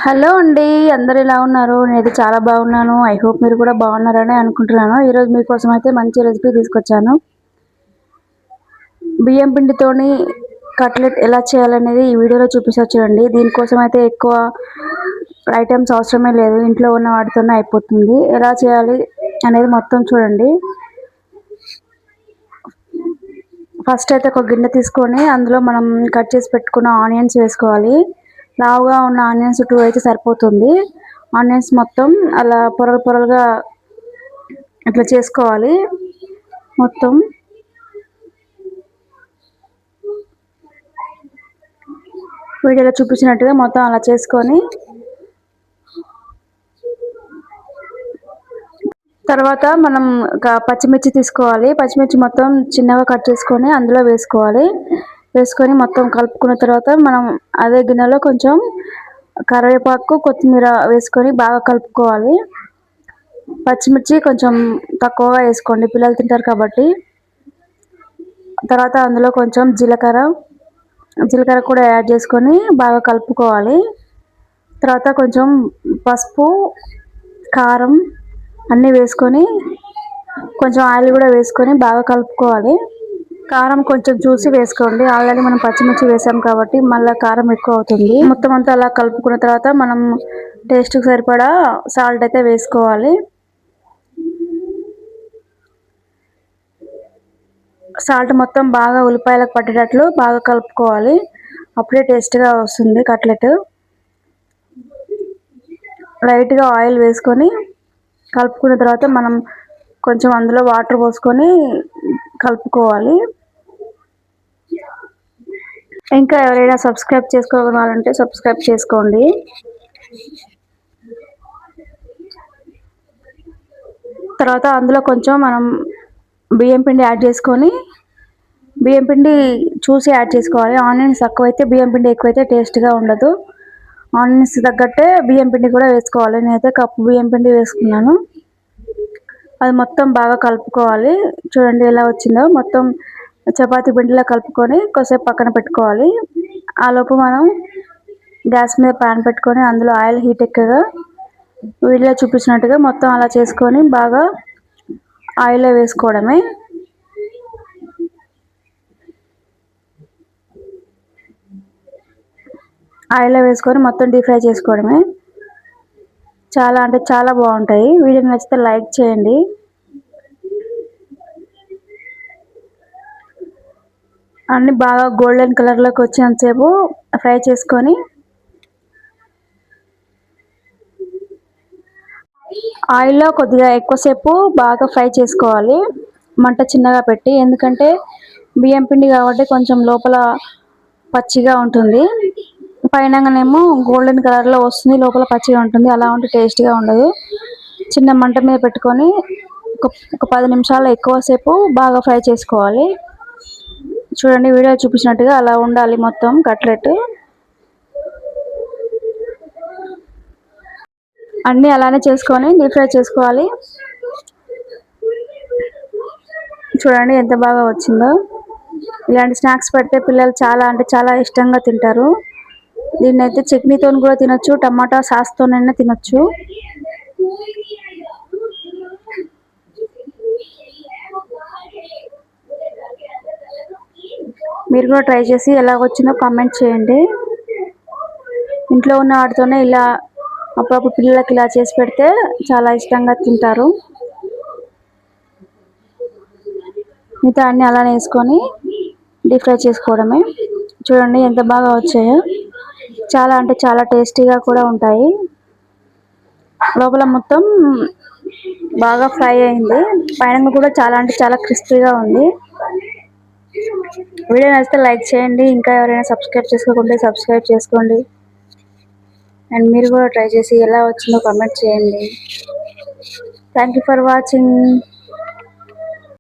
Hello అండి. అందరూ ఎలా ఉన్నారు? నేనైతే చాలా బాగున్నాను. ఐ హోప్ మీరు కూడా బాగున్నారని అనుకుంటున్నాను. ఈరోజు మీకోసం అయితే మంచి రెసిపీ తీసుకొచ్చాను. బియ్యం పిండితోని కట్లెట్ ఎలా చేయాలనేది ఈ వీడియోలో చూపిస్తా చూడండి. దీనికోసం అయితే ఎక్కువ ఐటమ్స్ అవసరమే లేదు. ఇంట్లో ఉన్న వాటితోనే అయిపోతుంది. ఎలా చేయాలి అనేది మొత్తం చూడండి. ఫస్ట్ అయితే ఒక గిన్నె తీసుకొని అందులో మనం కట్ చేసి పెట్టుకున్న ఆనియన్స్ వేసుకోవాలి. లావుగా ఉన్న ఆనియన్స్ 2 అయితే సరిపోతుంది. ఆనియన్స్ మొత్తం అలా పొరలు పొరలుగా ఇట్లా చేసుకోవాలి. మొత్తం వీడియోలో చూపించినట్టుగా మొత్తం అలా చేసుకొని తర్వాత మనం ఒక పచ్చిమిర్చి తీసుకోవాలి. పచ్చిమిర్చి మొత్తం చిన్నగా కట్ చేసుకొని అందులో వేసుకోవాలి. వేసుకొని మొత్తం కలుపుకున్న తర్వాత మనం అదే గిన్నెలో కొంచెం కరివేపాకు కొత్తిమీర వేసుకొని బాగా కలుపుకోవాలి. పచ్చిమిర్చి కొంచెం తక్కువగా వేసుకోండి, పిల్లలు తింటారు కాబట్టి. తర్వాత అందులో కొంచెం జీలకర్ర కూడా యాడ్ చేసుకొని బాగా కలుపుకోవాలి. తర్వాత కొంచెం పసుపు, కారం అన్నీ వేసుకొని కొంచెం ఆయిల్ కూడా వేసుకొని బాగా కలుపుకోవాలి. కారం కొంచెం చూసి వేసుకోండి. ఆల్రెడీ మనం పచ్చిమిర్చి వేసాం కాబట్టి మళ్ళీ కారం ఎక్కువ అవుతుంది. మొత్తం అంతా అలా కలుపుకున్న తర్వాత మనం టేస్ట్కి సరిపడా సాల్ట్ అయితే వేసుకోవాలి. సాల్ట్ మొత్తం బాగా ఉల్లిపాయలకు పట్టేటట్లు బాగా కలుపుకోవాలి. అప్పుడే టేస్ట్గా వస్తుంది కట్లెట్. లైట్గా ఆయిల్ వేసుకొని కలుపుకున్న తర్వాత మనం కొంచెం అందులో వాటర్ పోసుకొని కలుపుకోవాలి. ఇంకా ఎవరైనా సబ్స్క్రైబ్ చేసుకోవాలంటే సబ్స్క్రైబ్ చేసుకోండి. తర్వాత అందులో కొంచెం మనం బియ్యం పిండి యాడ్ చేసుకొని బియ్యం పిండి చూసి యాడ్ చేసుకోవాలి. ఆనియన్స్ తక్కువైతే బియ్యం పిండి ఎక్కువైతే టేస్ట్గా ఉండదు. ఆనియన్స్ తగ్గట్టే బియ్యం పిండి కూడా వేసుకోవాలి. నేనైతే కప్పు బియ్యం పిండి వేసుకున్నాను. అది మొత్తం బాగా కలుపుకోవాలి. చూడండి ఎలా వచ్చిందో. మొత్తం చపాతీ పిండిలా కలుపుకొని కొద్దిసేపు పక్కన పెట్టుకోవాలి. ఆలోపు మనం గ్యాస్ మీద ప్యాన్ పెట్టుకొని అందులో ఆయిల్ హీట్ ఎక్కగా వీడియోలో చూపించినట్టుగా మొత్తం అలా చేసుకొని బాగా ఆయిల్లో వేసుకోవడమే. ఆయిల్లో వేసుకొని మొత్తం డీప్ ఫ్రై చేసుకోవడమే. చాలా అంటే చాలా బాగుంటాయి. వీడియో నచ్చితే లైక్ చేయండి. అన్నీ బాగా గోల్డెన్ కలర్లోకి వచ్చేంతసేపు ఫ్రై చేసుకొని ఆయిల్లో కొద్దిగా ఎక్కువసేపు బాగా ఫ్రై చేసుకోవాలి. మంట చిన్నగా పెట్టి, ఎందుకంటే బియ్యం పిండి కాబట్టి కొంచెం లోపల పచ్చిగా ఉంటుంది. పైననేమో గోల్డెన్ కలర్లో వస్తుంది, లోపల పచ్చిగా ఉంటుంది. అలా ఉంటే టేస్ట్గా ఉండదు. చిన్న మంట మీద పెట్టుకొని ఒక 10 నిమిషాలు ఎక్కువసేపు బాగా ఫ్రై చేసుకోవాలి. చూడండి వీడియో చూపించినట్టుగా అలా ఉండాలి మొత్తం కట్లెట్. అన్నీ అలానే చేసుకొని డీప్ ఫ్రై చేసుకోవాలి. చూడండి ఎంత బాగా వచ్చిందో. ఇలాంటి స్నాక్స్ పెడితే పిల్లలు చాలా అంటే చాలా ఇష్టంగా తింటారు. దీన్నైతే చట్నీతో కూడా తినొచ్చు, టమాటా సాస్తోనైనా తినొచ్చు. మీరు కూడా ట్రై చేసి ఎలా వచ్చిందో కామెంట్ చేయండి. ఇంట్లో ఉన్న వాటితోనే ఇలా అప్పుడప్పుడు పిల్లలకి ఇలా చేసి పెడితే చాలా ఇష్టంగా తింటారు. మిగతా అన్నీ అలానే వేసుకొని డీప్ ఫ్రై చేసుకోవడమే. చూడండి ఎంత బాగా వచ్చాయో. చాలా అంటే చాలా టేస్టీగా కూడా ఉంటాయి. లోపల మొత్తం బాగా ఫ్రై అయింది. పైన కూడా చాలా అంటే చాలా క్రిస్పీగా ఉంది. వీడియో నచ్చితే లైక్ చేయండి. ఇంకా ఎవరైనా సబ్స్క్రైబ్ చేసుకోకుంటే సబ్స్క్రైబ్ చేసుకోండి. అండ్ మీరు కూడా ట్రై చేసి ఎలా వచ్చిందో కామెంట్ చేయండి. Thank you for watching.